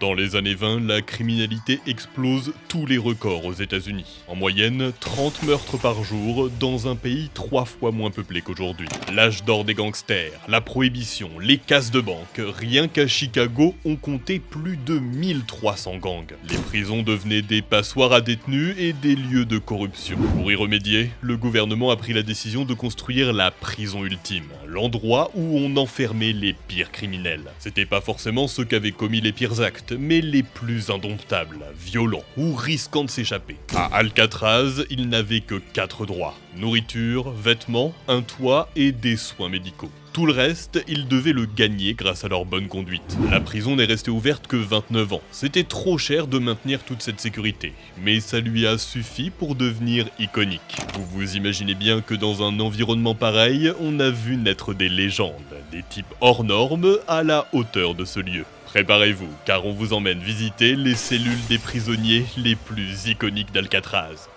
Dans les années 20, la criminalité explose tous les records aux États-Unis. En moyenne, 30 meurtres par jour dans un pays 3 fois moins peuplé qu'aujourd'hui. L'âge d'or des gangsters, la prohibition, les casses de banque, rien qu'à Chicago, on comptait plus de 1300 gangs. Les prisons devenaient des passoires à détenus et des lieux de corruption. Pour y remédier, le gouvernement a pris la décision de construire la prison ultime, l'endroit où on enfermait les pires criminels. C'était pas forcément ceux qui avaient commis les pires actes, mais les plus indomptables, violents ou risquant de s'échapper. À Alcatraz, ils n'avaient que 4 droits: nourriture, vêtements, un toit et des soins médicaux. Tout le reste, ils devaient le gagner grâce à leur bonne conduite. La prison n'est restée ouverte que 29 ans. C'était trop cher de maintenir toute cette sécurité, mais ça lui a suffi pour devenir iconique. Vous vous imaginez bien que dans un environnement pareil, on a vu naître des légendes, des types hors normes à la hauteur de ce lieu. Préparez-vous, car on vous emmène visiter les cellules des prisonniers les plus iconiques d'Alcatraz.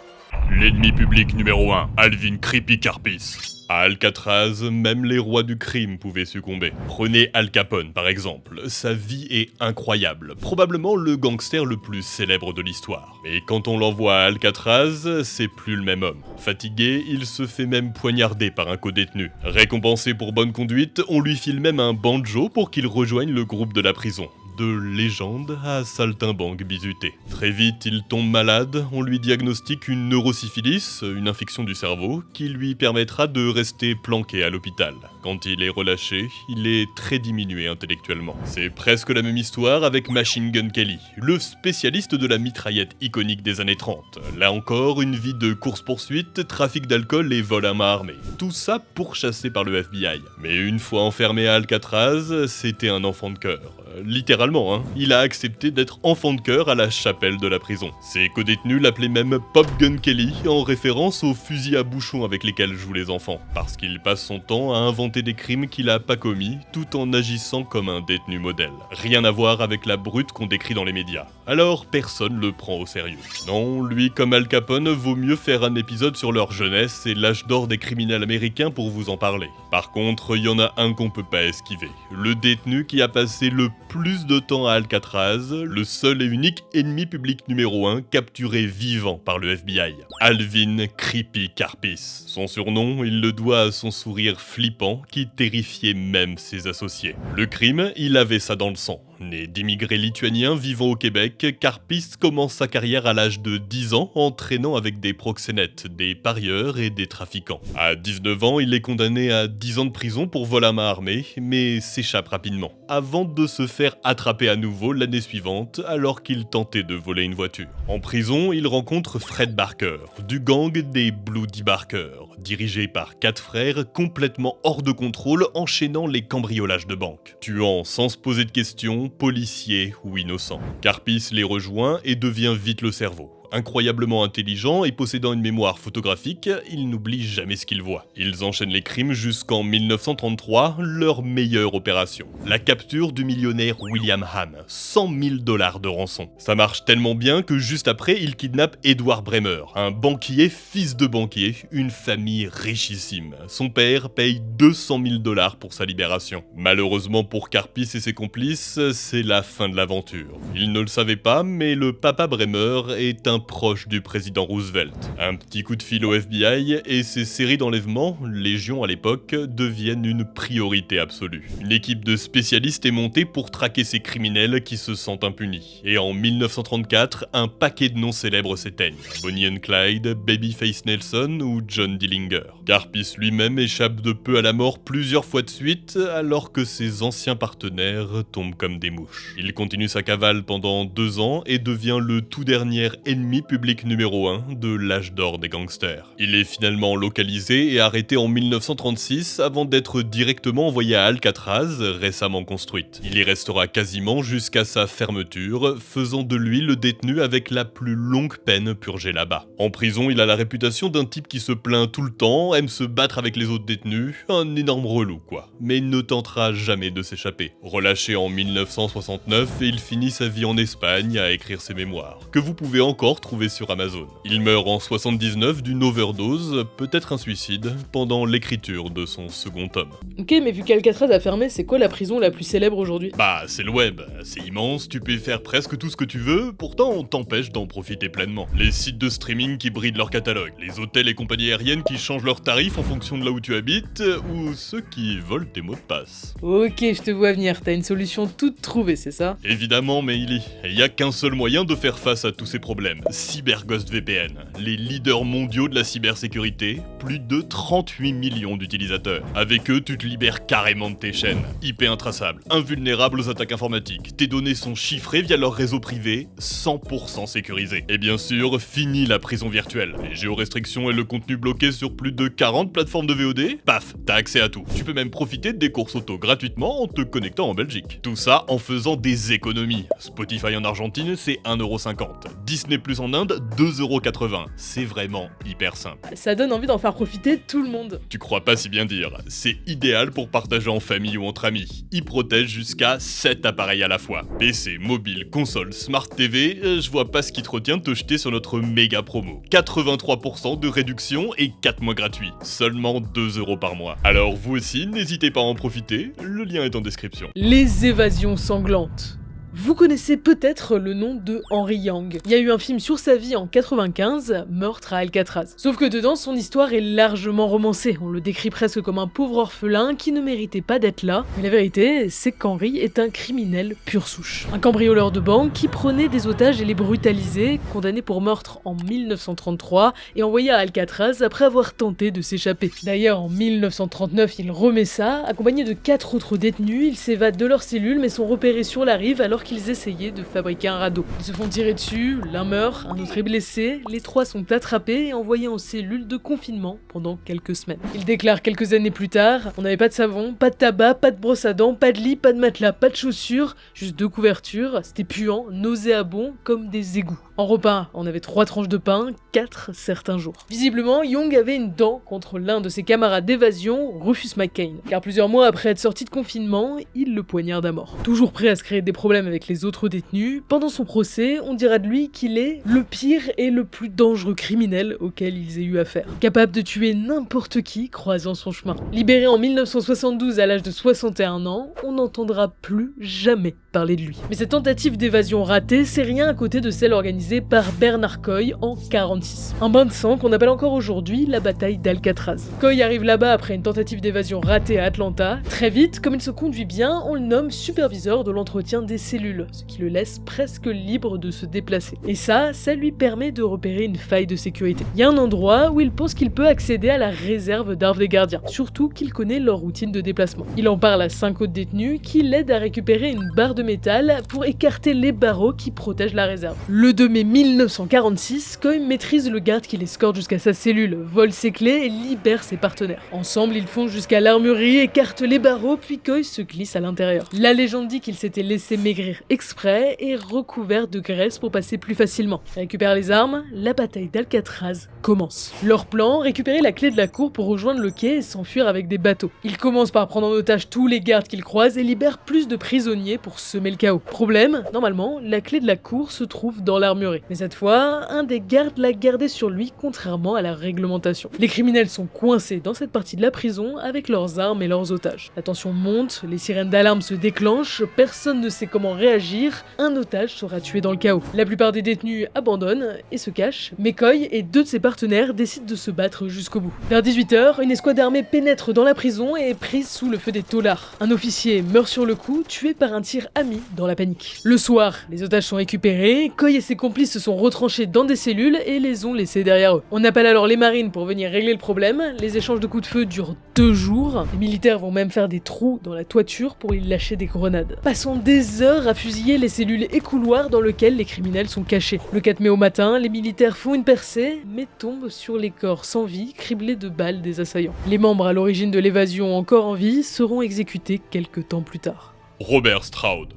L'ennemi public numéro 1, Alvin Creepy Karpis. À Alcatraz, même les rois du crime pouvaient succomber. Prenez Al Capone par exemple, sa vie est incroyable, probablement le gangster le plus célèbre de l'histoire. Mais quand on l'envoie à Alcatraz, c'est plus le même homme. Fatigué, il se fait même poignarder par un codétenu. Récompensé pour bonne conduite, on lui file même un banjo pour qu'il rejoigne le groupe de la prison. De légende à saltimbanque bizuté. Très vite, il tombe malade, on lui diagnostique une neurosyphilis, une infection du cerveau, qui lui permettra de rester planqué à l'hôpital. Quand il est relâché, il est très diminué intellectuellement. C'est presque la même histoire avec Machine Gun Kelly, le spécialiste de la mitraillette iconique des années 30. Là encore, une vie de course-poursuite, trafic d'alcool et vol à main armée. Tout ça pourchassé par le FBI. Mais une fois enfermé à Alcatraz, c'était un enfant de cœur. Littéralement, hein. Il a accepté d'être enfant de cœur à la chapelle de la prison. Ses codétenus l'appelaient même Pop Gun Kelly, en référence aux fusils à bouchon avec lesquels jouent les enfants. Parce qu'il passe son temps à inventer des crimes qu'il a pas commis, tout en agissant comme un détenu modèle. Rien à voir avec la brute qu'on décrit dans les médias. Alors personne le prend au sérieux. Non, lui comme Al Capone, vaut mieux faire un épisode sur leur jeunesse et l'âge d'or des criminels américains pour vous en parler. Par contre, il y en a un qu'on peut pas esquiver. Le détenu qui a passé le plus de temps à Alcatraz, le seul et unique ennemi public numéro 1 capturé vivant par le FBI. Alvin Creepy Karpis. Son surnom, il le doit à son sourire flippant qui terrifiait même ses associés. Le crime, il avait ça dans le sang. Né d'immigrés lituaniens vivant au Québec, Karpis commence sa carrière à l'âge de 10 ans en traînant avec des proxénètes, des parieurs et des trafiquants. À 19 ans, il est condamné à 10 ans de prison pour vol à main armée, mais s'échappe rapidement, avant de se faire attraper à nouveau l'année suivante alors qu'il tentait de voler une voiture. En prison, il rencontre Fred Barker, du gang des Bloody Barker, dirigé par 4 frères complètement hors de contrôle enchaînant les cambriolages de banque, tuant sans se poser de questions, policiers ou innocents. Karpis les rejoint et devient vite le cerveau. Incroyablement intelligent et possédant une mémoire photographique, il n'oublie jamais ce qu'il voit. Ils enchaînent les crimes jusqu'en 1933, leur meilleure opération. La capture du millionnaire William Ham, 100 000 $ de rançon. Ça marche tellement bien que juste après, ils kidnappent Edward Bremer, un banquier fils de banquier, une famille richissime. Son père paye 200 000 $ pour sa libération. Malheureusement pour Karpis et ses complices, c'est la fin de l'aventure. Ils ne le savaient pas, mais le papa Bremer est un proche du président Roosevelt. Un petit coup de fil au FBI et ces séries d'enlèvements, légion à l'époque, deviennent une priorité absolue. Une équipe de spécialistes est montée pour traquer ces criminels qui se sentent impunis. Et en 1934, un paquet de noms célèbres s'éteignent. Bonnie and Clyde, Babyface Nelson ou John Dillinger. Karpis lui-même échappe de peu à la mort plusieurs fois de suite, alors que ses anciens partenaires tombent comme des mouches. Il continue sa cavale pendant 2 ans et devient le tout dernier ennemi public numéro 1 de l'âge d'or des gangsters. Il est finalement localisé et arrêté en 1936 avant d'être directement envoyé à Alcatraz, récemment construite. Il y restera quasiment jusqu'à sa fermeture, faisant de lui le détenu avec la plus longue peine purgée là-bas. En prison, il a la réputation d'un type qui se plaint tout le temps, aime se battre avec les autres détenus, un énorme relou quoi. Mais il ne tentera jamais de s'échapper. Relâché en 1969, il finit sa vie en Espagne à écrire ses mémoires, que vous pouvez encore corps trouvé sur Amazon. Il meurt en 79 d'une overdose, peut-être un suicide, pendant l'écriture de son second tome. Ok, mais vu qu'Alcatraz a fermé, c'est quoi la prison la plus célèbre aujourd'hui? Bah, c'est le web, c'est immense, tu peux y faire presque tout ce que tu veux, pourtant on t'empêche d'en profiter pleinement. Les sites de streaming qui brident leur catalogue, les hôtels et compagnies aériennes qui changent leurs tarifs en fonction de là où tu habites, ou ceux qui volent tes mots de passe. Ok, je te vois venir, t'as une solution toute trouvée, c'est ça? Évidemment, Meili, il y a qu'un seul moyen de faire face à tous ces problèmes, CyberGhost VPN, les leaders mondiaux de la cybersécurité, plus de 38 millions d'utilisateurs. Avec eux, tu te libères carrément de tes chaînes, IP intraçables, invulnérables aux attaques informatiques, tes données sont chiffrées via leur réseau privé, 100% sécurisé. Et bien sûr, fini la prison virtuelle, les géorestrictions et le contenu bloqué sur plus de 40 plateformes de VOD, paf, t'as accès à tout. Tu peux même profiter des courses auto gratuitement en te connectant en Belgique. Tout ça en faisant des économies. Spotify en Argentine, c'est 1,50€. Disney Plus en Inde, 2,80€. C'est vraiment hyper simple. Ça donne envie d'en faire profiter tout le monde. Tu crois pas si bien dire. C'est idéal pour partager en famille ou entre amis. Il protège jusqu'à 7 appareils à la fois. PC, mobile, console, Smart TV, je vois pas ce qui te retient de te jeter sur notre méga promo. 83% de réduction et 4 mois gratuits. Seulement 2€ par mois. Alors vous aussi, n'hésitez pas à en profiter, le lien est en description. Les évasions sanglantes. Vous connaissez peut-être le nom de Henry Yang. Il y a eu un film sur sa vie en 95, Meurtre à Alcatraz. Sauf que dedans, son histoire est largement romancée. On le décrit presque comme un pauvre orphelin qui ne méritait pas d'être là. Mais la vérité, c'est qu'Henry est un criminel pure souche. Un cambrioleur de banque qui prenait des otages et les brutalisait, condamné pour meurtre en 1933 et envoyé à Alcatraz après avoir tenté de s'échapper. D'ailleurs, en 1939, il remet ça. Accompagné de 4 autres détenus, ils s'évadent de leur cellule mais sont repérés sur la rive alors qu'ils essayaient de fabriquer un radeau. Ils se font tirer dessus, l'un meurt, un autre est blessé, les 3 sont attrapés et envoyés en cellule de confinement pendant quelques semaines. Ils déclarent quelques années plus tard: on n'avait pas de savon, pas de tabac, pas de brosse à dents, pas de lit, pas de matelas, pas de chaussures, juste 2 couvertures, c'était puant, nauséabond comme des égouts. En repas, on avait 3 tranches de pain, 4 certains jours. Visiblement, Young avait une dent contre l'un de ses camarades d'évasion, Rufus McCain, car plusieurs mois après être sorti de confinement, il le poignarde à mort. Toujours prêt à se créer des problèmes avec les autres détenus, pendant son procès, on dira de lui qu'il est le pire et le plus dangereux criminel auquel ils aient eu affaire. Capable de tuer n'importe qui croisant son chemin. Libéré en 1972 à l'âge de 61 ans, on n'entendra plus jamais parler de lui. Mais cette tentative d'évasion ratée, c'est rien à côté de celle organisée par Bernard Coy en 1946. Un bain de sang qu'on appelle encore aujourd'hui la bataille d'Alcatraz. Coy arrive là-bas après une tentative d'évasion ratée à Atlanta. Très vite, comme il se conduit bien, on le nomme superviseur de l'entretien des cellules, ce qui le laisse presque libre de se déplacer. Et ça lui permet de repérer une faille de sécurité. Il y a un endroit où il pense qu'il peut accéder à la réserve d'armes des gardiens, surtout qu'il connaît leur routine de déplacement. Il en parle à 5 autres détenus qui l'aident à récupérer une barre de métal pour écarter les barreaux qui protègent la réserve. Le 2 mai 1946, Coy maîtrise le garde qui l'escorte jusqu'à sa cellule, vole ses clés et libère ses partenaires. Ensemble, ils foncent jusqu'à l'armurerie, écartent les barreaux, puis Coy se glisse à l'intérieur. La légende dit qu'il s'était laissé maigrir exprès et recouvert de graisse pour passer plus facilement. Il récupère les armes, la bataille d'Alcatraz commence. Leur plan, récupérer la clé de la cour pour rejoindre le quai et s'enfuir avec des bateaux. Ils commencent par prendre en otage tous les gardes qu'ils croisent et libèrent plus de prisonniers pour semer le chaos. Problème, normalement, la clé de la cour se trouve dans l'armurerie. Mais cette fois, un des gardes l'a gardée sur lui contrairement à la réglementation. Les criminels sont coincés dans cette partie de la prison avec leurs armes et leurs otages. La tension monte, les sirènes d'alarme se déclenchent, personne ne sait comment réagir, un otage sera tué dans le chaos. La plupart des détenus abandonnent et se cachent, mais Coy et 2 de ses partenaires décident de se battre jusqu'au bout. Vers 18h, une escouade armée pénètre dans la prison et est prise sous le feu des taulards. Un officier meurt sur le coup, tué par un tir ami dans la panique. Le soir, les otages sont récupérés, Coy et ses complices se sont retranchés dans des cellules et les ont laissés derrière eux. On appelle alors les marines pour venir régler le problème, les échanges de coups de feu durent 2 jours, les militaires vont même faire des trous dans la toiture pour y lâcher des grenades. Passons des heures à fusiller les cellules et couloirs dans lesquels les criminels sont cachés. Le 4 mai au matin, les militaires font une percée, mais tombent sur les corps sans vie, criblés de balles des assaillants. Les membres à l'origine de l'évasion encore en vie seront exécutés quelques temps plus tard. Robert Stroud.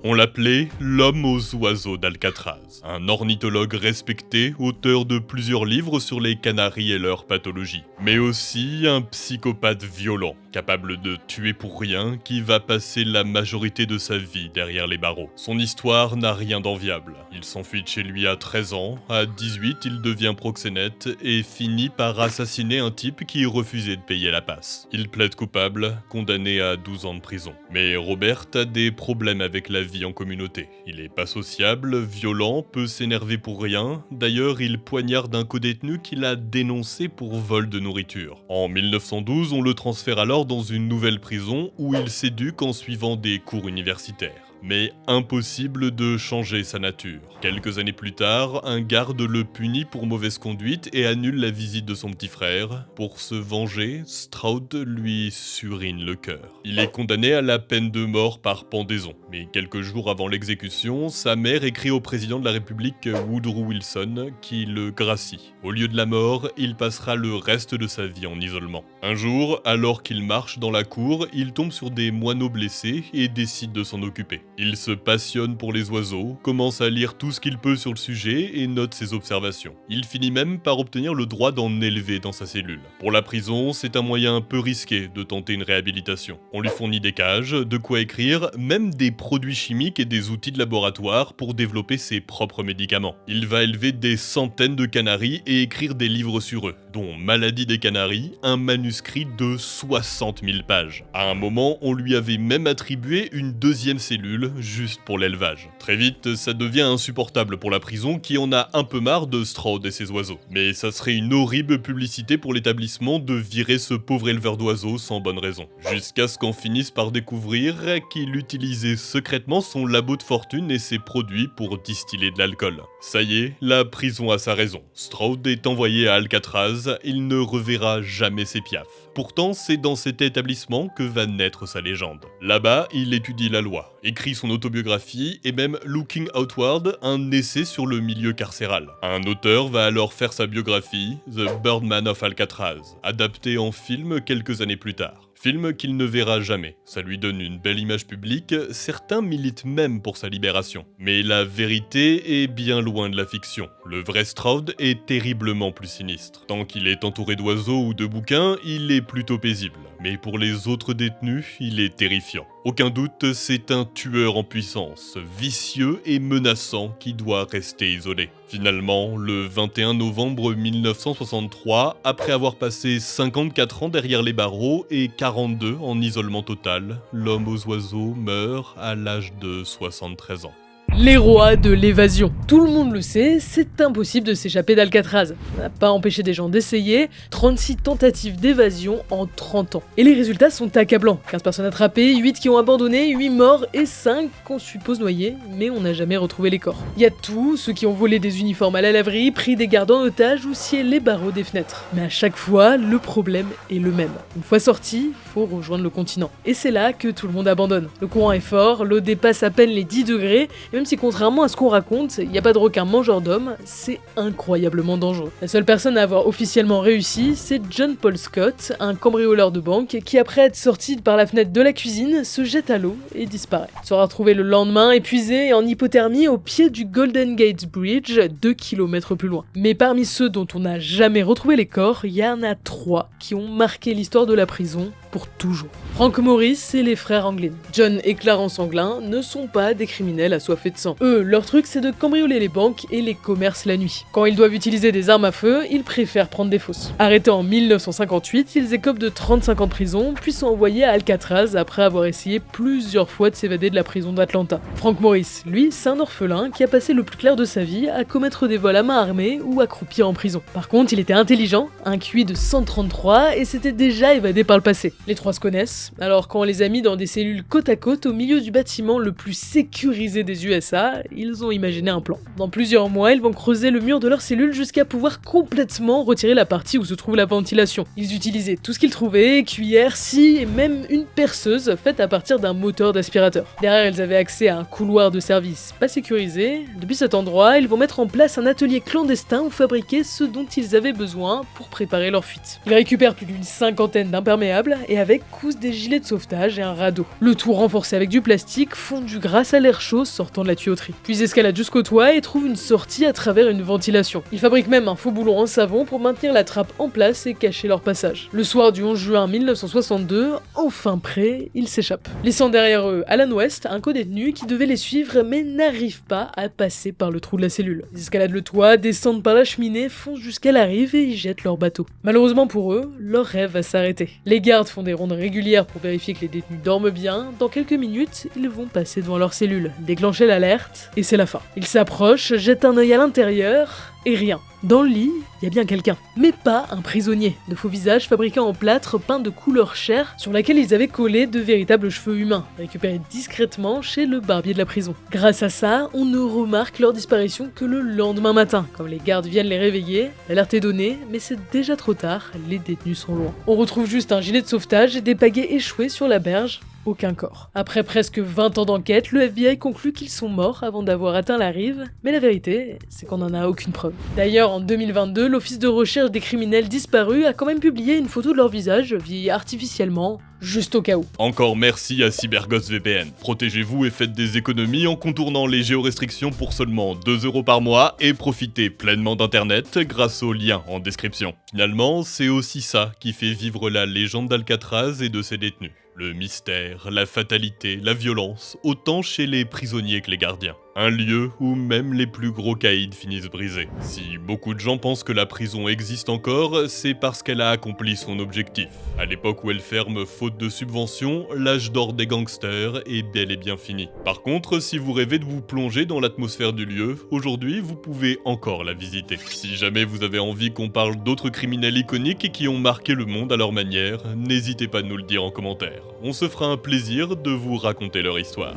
On l'appelait l'homme aux oiseaux d'Alcatraz, un ornithologue respecté, auteur de plusieurs livres sur les canaris et leurs pathologies, mais aussi un psychopathe violent, capable de tuer pour rien, qui va passer la majorité de sa vie derrière les barreaux. Son histoire n'a rien d'enviable. Il s'enfuit de chez lui à 13 ans, à 18 il devient proxénète et finit par assassiner un type qui refusait de payer la passe. Il plaide coupable, condamné à 12 ans de prison. Mais Robert a des problèmes avec la vie en communauté. Il est pas sociable, violent, peut s'énerver pour rien. D'ailleurs, il poignarde un codétenu qu'il a dénoncé pour vol de nourriture. En 1912, on le transfère alors dans une nouvelle prison où il s'éduque en suivant des cours universitaires. Mais impossible de changer sa nature. Quelques années plus tard, un garde le punit pour mauvaise conduite et annule la visite de son petit frère. Pour se venger, Stroud lui surine le cœur. Il est condamné à la peine de mort par pendaison. Mais quelques jours avant l'exécution, sa mère écrit au président de la République Woodrow Wilson qui le gracie. Au lieu de la mort, il passera le reste de sa vie en isolement. Un jour, alors qu'il marche dans la cour, il tombe sur des moineaux blessés et décide de s'en occuper. Il se passionne pour les oiseaux, commence à lire tout ce qu'il peut sur le sujet et note ses observations. Il finit même par obtenir le droit d'en élever dans sa cellule. Pour la prison, c'est un moyen un peu risqué de tenter une réhabilitation. On lui fournit des cages, de quoi écrire, même des produits chimiques et des outils de laboratoire pour développer ses propres médicaments. Il va élever des centaines de canaris et écrire des livres sur eux, dont Maladie des canaris, un manuscrit de 60 000 pages. À un moment, on lui avait même attribué une deuxième cellule juste pour l'élevage. Très vite, ça devient insupportable pour la prison qui en a un peu marre de Stroud et ses oiseaux. Mais ça serait une horrible publicité pour l'établissement de virer ce pauvre éleveur d'oiseaux sans bonne raison. Jusqu'à ce qu'on finisse par découvrir qu'il utilisait secrètement son labo de fortune et ses produits pour distiller de l'alcool. Ça y est, la prison a sa raison. Stroud est envoyé à Alcatraz, il ne reverra jamais ses piafs. Pourtant, c'est dans cet établissement que va naître sa légende. Là-bas, il étudie la loi, écrit son autobiographie et même Looking Outward, un essai sur le milieu carcéral. Un auteur va alors faire sa biographie, The Birdman of Alcatraz, adapté en film quelques années plus tard. Film qu'il ne verra jamais. Ça lui donne une belle image publique, certains militent même pour sa libération. Mais la vérité est bien loin de la fiction. Le vrai Stroud est terriblement plus sinistre. Tant qu'il est entouré d'oiseaux ou de bouquins, il est plutôt paisible. Mais pour les autres détenus, il est terrifiant. Aucun doute, c'est un tueur en puissance, vicieux et menaçant qui doit rester isolé. Finalement, le 21 novembre 1963, après avoir passé 54 ans derrière les barreaux et 42 en isolement total, l'homme aux oiseaux meurt à l'âge de 73 ans. Les rois de l'évasion. Tout le monde le sait, c'est impossible de s'échapper d'Alcatraz. Ça n'a pas empêché des gens d'essayer, 36 tentatives d'évasion en 30 ans. Et les résultats sont accablants. 15 personnes attrapées, 8 qui ont abandonné, 8 morts et 5 qu'on suppose noyés, mais on n'a jamais retrouvé les corps. Il y a tout, ceux qui ont volé des uniformes à la laverie, pris des gardes en otage ou scié les barreaux des fenêtres. Mais à chaque fois, le problème est le même. Une fois sorti, faut rejoindre le continent. Et c'est là que tout le monde abandonne. Le courant est fort, l'eau dépasse à peine les 10 degrés, et même si contrairement à ce qu'on raconte, il n'y a pas de requin mangeur d'hommes, c'est incroyablement dangereux. La seule personne à avoir officiellement réussi, c'est John Paul Scott, un cambrioleur de banque qui, après être sorti par la fenêtre de la cuisine, se jette à l'eau et disparaît. Il sera retrouvé le lendemain, épuisé et en hypothermie au pied du Golden Gate Bridge, 2 km plus loin. Mais parmi ceux dont on n'a jamais retrouvé les corps, il y en a 3 qui ont marqué l'histoire de la prison pour toujours. Frank Morris et les frères Anglin. John et Clarence Anglin ne sont pas des criminels assoiffés de sang. Eux, leur truc c'est de cambrioler les banques et les commerces la nuit. Quand ils doivent utiliser des armes à feu, ils préfèrent prendre des fausses. Arrêtés en 1958, ils écopent de 35 ans de prison, puis sont envoyés à Alcatraz après avoir essayé plusieurs fois de s'évader de la prison d'Atlanta. Frank Morris, lui, c'est un orphelin qui a passé le plus clair de sa vie à commettre des vols à main armée ou à croupir en prison. Par contre, il était intelligent, un QI de 133 et s'était déjà évadé par le passé. Les trois se connaissent, alors quand on les a mis dans des cellules côte à côte au milieu du bâtiment le plus sécurisé des USA, ils ont imaginé un plan. Dans plusieurs mois, ils vont creuser le mur de leur cellule jusqu'à pouvoir complètement retirer la partie où se trouve la ventilation. Ils utilisaient tout ce qu'ils trouvaient, cuillères, scies et même une perceuse faite à partir d'un moteur d'aspirateur. Derrière, ils avaient accès à un couloir de service pas sécurisé. Depuis cet endroit, ils vont mettre en place un atelier clandestin où fabriquer ce dont ils avaient besoin pour préparer leur fuite. Ils récupèrent plus d'une cinquantaine d'imperméables et avec coussent des gilets de sauvetage et un radeau. Le tout renforcé avec du plastique fondu grâce à l'air chaud sortant de la tuyauterie. Puis ils escaladent jusqu'au toit et trouvent une sortie à travers une ventilation. Ils fabriquent même un faux boulon en savon pour maintenir la trappe en place et cacher leur passage. Le soir du 11 juin 1962, enfin prêts, ils s'échappent. Laissant derrière eux Alan West, un co-détenu qui devait les suivre mais n'arrive pas à passer par le trou de la cellule. Ils escaladent le toit, descendent par la cheminée, foncent jusqu'à la rive et y jettent leur bateau. Malheureusement pour eux, leur rêve va s'arrêter. Les gardes font des rondes régulières pour vérifier que les détenus dorment bien. Dans quelques minutes, ils vont passer devant leur cellule, déclencher l'alerte, et c'est la fin. Ils s'approchent, jettent un œil à l'intérieur, et rien. Dans le lit, il y a bien quelqu'un. Mais pas un prisonnier. De faux visages fabriqués en plâtre peint de couleur chair sur laquelle ils avaient collé de véritables cheveux humains, récupérés discrètement chez le barbier de la prison. Grâce à ça, on ne remarque leur disparition que le lendemain matin. Comme les gardes viennent les réveiller, l'alerte est donnée, mais c'est déjà trop tard, les détenus sont loin. On retrouve juste un gilet de sauvetage et des pagaies échouées sur la berge. Aucun corps. Après presque 20 ans d'enquête, le FBI conclut qu'ils sont morts avant d'avoir atteint la rive, mais la vérité, c'est qu'on n'en a aucune preuve. D'ailleurs, en 2022, l'Office de recherche des criminels disparus a quand même publié une photo de leur visage, vieilli artificiellement, juste au cas où. Encore merci à CyberGhost VPN. Protégez-vous et faites des économies en contournant les géorestrictions pour seulement 2€ par mois et profitez pleinement d'internet grâce au lien en description. Finalement, c'est aussi ça qui fait vivre la légende d'Alcatraz et de ses détenus. Le mystère, la fatalité, la violence, autant chez les prisonniers que les gardiens. Un lieu où même les plus gros caïds finissent brisés. Si beaucoup de gens pensent que la prison existe encore, c'est parce qu'elle a accompli son objectif. À l'époque où elle ferme faute de subventions, l'âge d'or des gangsters est bel et bien fini. Par contre, si vous rêvez de vous plonger dans l'atmosphère du lieu, aujourd'hui vous pouvez encore la visiter. Si jamais vous avez envie qu'on parle d'autres criminels iconiques et qui ont marqué le monde à leur manière, n'hésitez pas à nous le dire en commentaire. On se fera un plaisir de vous raconter leur histoire.